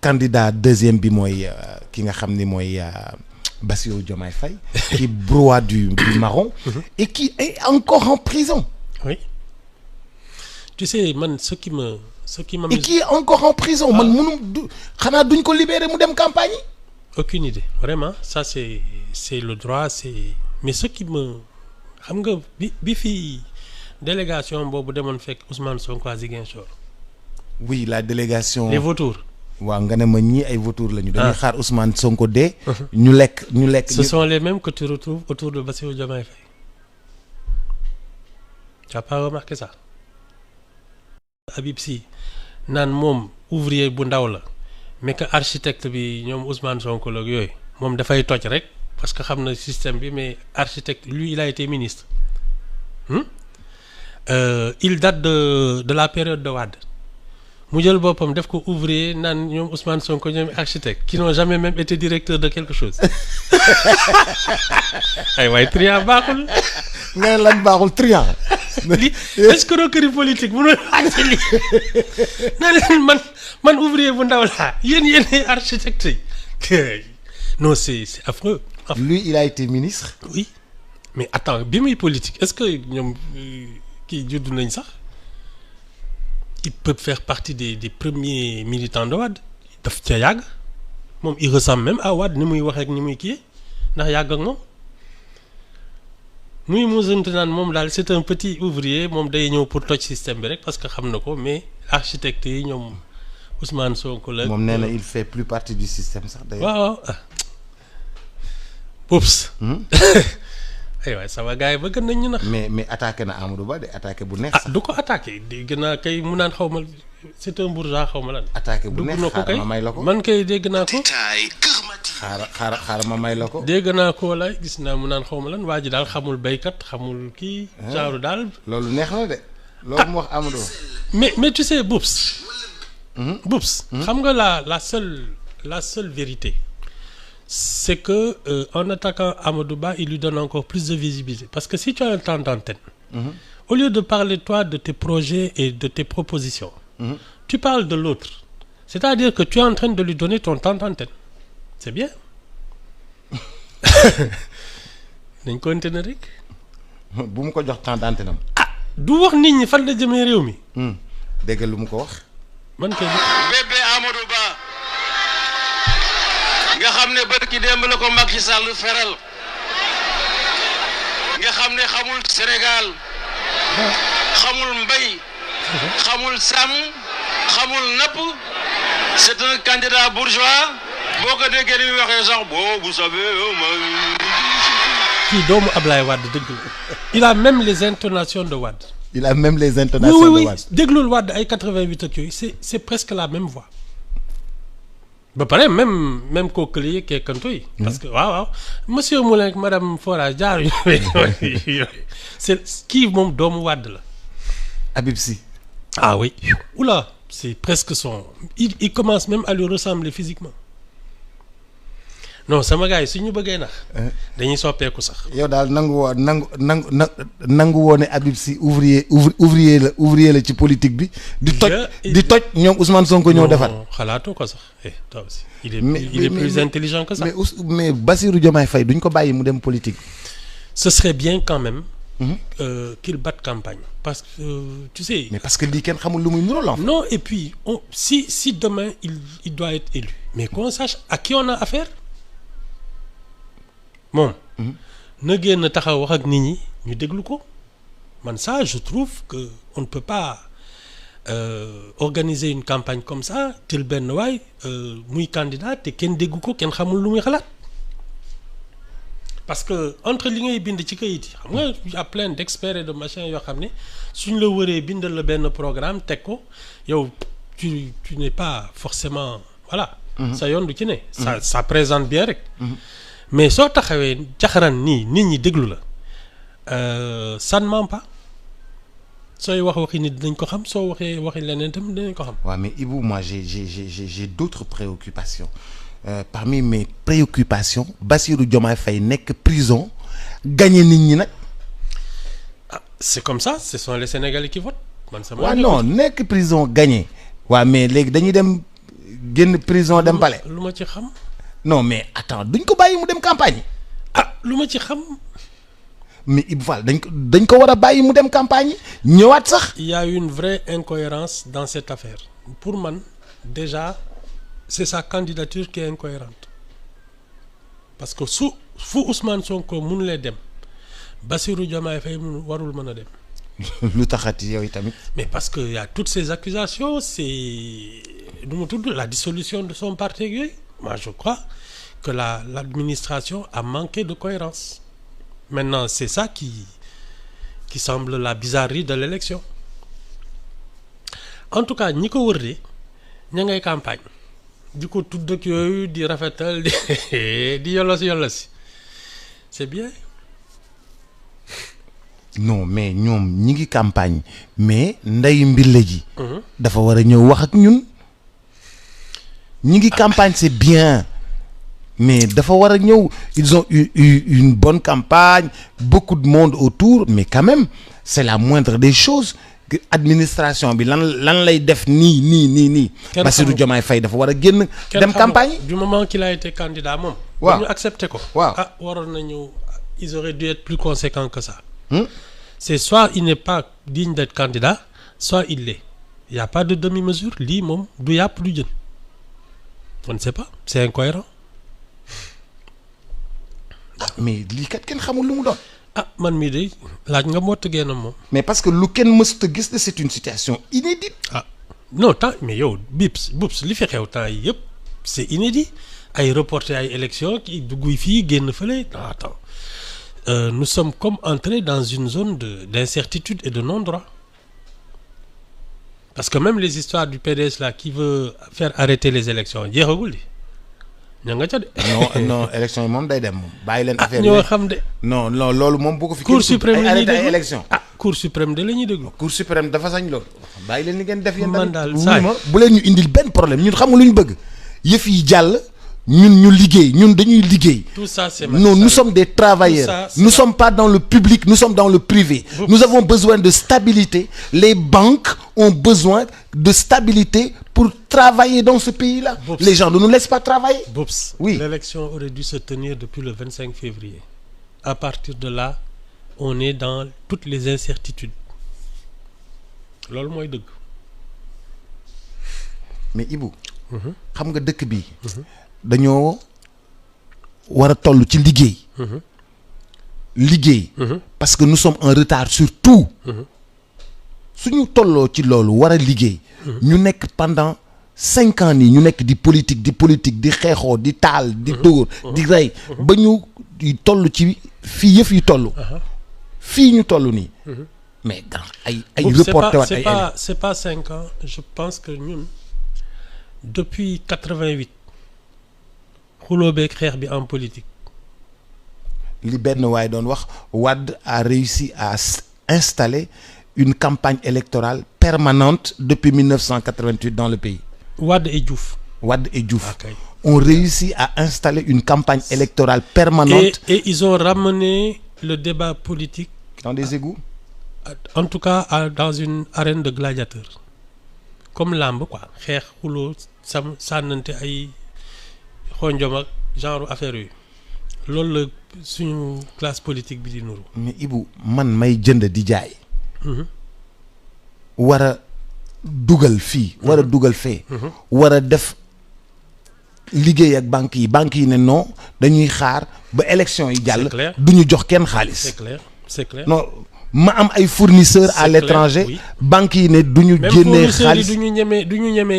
candidat deuxième bi mooy ki nga xam ni mooy Bassirou Diomaye Faye qui broie du marron et qui est encore en prison. Oui. Tu sais man ce qui m'amuse. Et qui est encore en prison. man mënu xanaa duñ ko libérer mu dem campagne. Aucune idée vraiment ça c'est le droit mais ce qui me xam nga bi fii délégation boobu demoon fekk Ousmane Sonko à Ziguinchor. Oui, la délégation. Les vautours. waaw nga ne ma ñii ay vautours lañu. dañuy xaar Ousmane Sonko dee. ñu lekk. Ce sont les mêmes que tu retrouves autour de Bassirou Diomaye Faye. Tu as pas remarqué ça. Habib Sy naan moom ouvrier bu ndaw la mais que architecte bi ñoom Ousmane Sonko la yooyu moom dafay toj rek parce que xam na système bi mais architecte lui il a été ministre. Il date de la période de Wade. mu jël boppam def ko ouvrier naan ñoom Ousmane Sonko ñoom architecte qui n'ont jamais même été directeur de quelque chose ay waay triant baaxul. nga ne lan baaxul triant. li escroquerie politique mënul àgg li naa leen man ouvrier bu ndaw laa yéen architecte yi non c'est affreux. Lui il a été ministre. Oui mais attends bi muy politique est-ce que ñoom kii judd nañ sax. Il peut faire partie des premiers militants de Wade daf ca yàgg moom il ressemble même à Wade ni muy waxee ak ni muy kii ndax yàgg ak moom muy musantu naan moom daal c'est un petit ouvrier moom day ñëw pour toj système bi rek parce que xam na ko mais architecte yi ñoom Ousmane Sonko la. moom nee na il fait plus partie du système sax d'ailleurs. waaw oups. aywa sama gars yi bëgg nañ ñu nax. mais attaqué na Amadou Ba de attaqué bu neex. du ko attaqué dégg naa kay mu naan xaw ma c'est un bourgeois xaw ma lan. attaqué bu neex xaaral ma may la ko man kay dégg naa ko. xaaral ma may la ko. dégg naa ko walaay gis naa mu naan xaw ma lan waa ji daal xamul béykat xamul kii. genre daal. loolu neex na de. loolu mu wax Amadou. mais tu sais Boubs. Boubs. xam nga la seule vérité. C'est que en attaquant Amadou Ba il lui donne encore plus de visibilité parce que si tu as un temps d'antenne au lieu de parler toi de tes projets et de tes propositions tu parles de l'autre c'est-à-dire que tu es en train de lui donner ton temps d'antenne c'est bien nañ ko continuer rek bu mu ko jox temps d'antenne am du wax nit ñi fan la jëmee réew mi dégg lu mu ko wax man kay bébé Amadou Ba nga xam ne barki démb la ko Macky Sall feral nga xam ne xamul Sénégal xamul mbay xamul sàmm xamul napp c'est un candidat bourgeois boo ko déggee ni muy waxee sax vous savez kii doomu Ablaye Wade dëgg la il a même les intonations de Wade. Il a même les intonations de Wade. déglul Wade ay 88 ak yooyu c'est presque la même voix. ba pare même kooku la keekanto yi. parce que waaw monsieur Moulin ak madame Fora jaar yooyu c'est kii moom doomu Wade la. Habib Sy. ah oui. oula c'est presque son il commence même à lui ressembler physiquement. non sama gars yi su ñu bëggee nax dañuy soppeeku sax. yow daal nangu woo ne Habib Sy ouvrier la ci politique bi. di toj ñoom Ousmane Sonko ñoo defar. xalaatoo ko sax toi aussi. il est plus intelligent que ça. mais Bassirou Diomaye Faye duñ ko bàyyi mu dem politique. ce serait bien quand même. qu'il batte campagne parce que tu sais. mais parce que lii kenn xamul lu muy niróo la. non et puis si demain il doit être élu mais qu'on sache à qui on a affaire. moom na génn taxaw wax ak nit ñi ñu déglu ko man ça je trouve que on ne peut pas organiser une campagne comme ça jël benn waay muy candidat te kenn déggu ko kenn xamul lu muy xalaat parce que entre li ngay bind ci kayit yi xam nga y a plein d'experts et de machin yoo xam ne suñ la wëree bindal la benn programme teg ko yow tu n'es pas forcément voilà sa yoon du ci ne ça présente bien rek mais soo taxawee jaxaran nii nit ñi déglu la ça ne ment pas sooy waxi nit dinañ ko xam soo waxi leneen tamit dinañ ko xam. waaw mais Ibou moi j'ai d'autres préoccupations parmi mes préoccupations Bassirou Diomaye Faye nekk prison gagné nit ñi nag. ah c'est comme ça ce sont les Sénégalais qui votent man sama. waaw non nekk prison gagné waaw mais léegi dañuy dem génn prison dem palais. lu ma ci xam. non mais attends duñ ko bàyyi mu dem campagne. ah lu ma ci xam. mais Ibou Fall dañ ko war a bàyyi mu dem campagne ñëwaat sax. Il y a une vraie incohérence dans cette affaire pour man déjà c'est sa candidature qui est incohérente parce que fu Ousmane Sonko mënulee dem Bassirou Diomaye Faye warul mën a dem. lu taxati yow tamit. mais parce que y a toutes ces accusations c'est nu mu tudd la dissolution de son parti yooyu moi je crois que l'administration a manqué de cohérence maintenant c'est ça qui semble la bizarrerie de l'élection en tout cas ñi ko wër de ña ngay campagne di ko tudd ak yooyu di rafetal di yollosi c'est bien. non mais ñoom ñi ngi campagne mais nday mbille ji. dafa war a ñëw wax ak ñun. ñi ngi campagne c'est bien mais dafa war a ñëw ils ont eu une bonne campagne beaucoup de monde autour mais quand même c'est la moindre des choses que administration bi lan lay def nii. Bassirou Diomaye Faye dafa war a génn. dem campagne du moment qu'il a été candidat moom. waaw ñu accepté ko. waaw waroon nañu ils auraient dû être plus conséquents que ça. C'est soit il n'est pas digne d'être candidat soit il l'est. Il y a pas de demi-mesure lii moom du yàpp du jën. On ne sait pas c'est incohérent. mais lii kat kenn xamul lu mu doon. man mii de laaj nga mott génn moom. mais parce que lu kenn mësut a gis de c'est une situation inédite. non tant mais yow Boups li fi xew temps yi yëpp c'est inédit ay reporter ay élections ki dugg fii génn fële attends nous sommes comme entrés dans une zone d'incertitude et de non-droit parce que même les histoires du PDS là qui veut faire arrêter les élections jeexagul di ña nga ca de. non élection yi moom day dem moom bàyyi leen affaire ñoo xam de. non loolu moom bu ko fi. Cour suprême la ñuy déglu ay élection. Cour suprême de la ñuy déglu. Cour suprême dafa sañ loolu. bàyyi leen ni ngeen def yéen. man daal saa bu leen ñu indil benn problème ñun xamul lu ñu bëgg yëf yi jàll. ñun ñu liggéey ñun dañuy liggéey. tout ça c'est non nous sommes des travailleurs. Nous sommes pas dans le public nous sommes dans le privé. Nous avons besoin de stabilité. Les banques ont besoin de stabilité pour travailler dans ce pays-là. Les gens ne nous laissent pas travailler. Oui. L'élection aurait dû se tenir depuis le 25 février. À partir de là, on est dans toutes les incertitudes. loolu mooy dëgg. mais Ibou. xam nga dëkk bi. dañoo war a toll ci liggéey. liggéey. parce que nous sommes en retard sur tout. suñu tolloo ci loolu war a liggéey. ñu nekk pendant 5 ans nii ñu nekk di politique di xeexoo di taal di dóor di rey ba ñu toll ci fii yëf yi toll. fii ñu toll nii. mais ay reporté waat ay c'est pas 5 ans je pense que ñun depuis 88. xuloo beeg xeex bi en politique. li benn waaye doon wax Wade a réussi à installer une campagne électorale permanente depuis 1988 dans le pays. Wade et Diouf. Okay. Ont réussi à installer une campagne électorale permanente. Et ils ont ramené le débat politique. Dans des égouts. En tout cas dans une arène de gladiateurs. Comme làmb quoi xeex xuloo sànnante ay. xonjom ak genre affaire yooyu loolu la suñu classe politique bi di nuru. mais Ibou man may jënd di jaay. war a dugal fii. war a dugal fee. war a def liggéey ak banques yi ne non dañuy xaar ba élection yi jàll. du ñu jox kenn xaalis. c'est clair. non ma am ay fournisseurs à l'étranger. banques yi ne du ñu génnee xaalis du ñu ñeme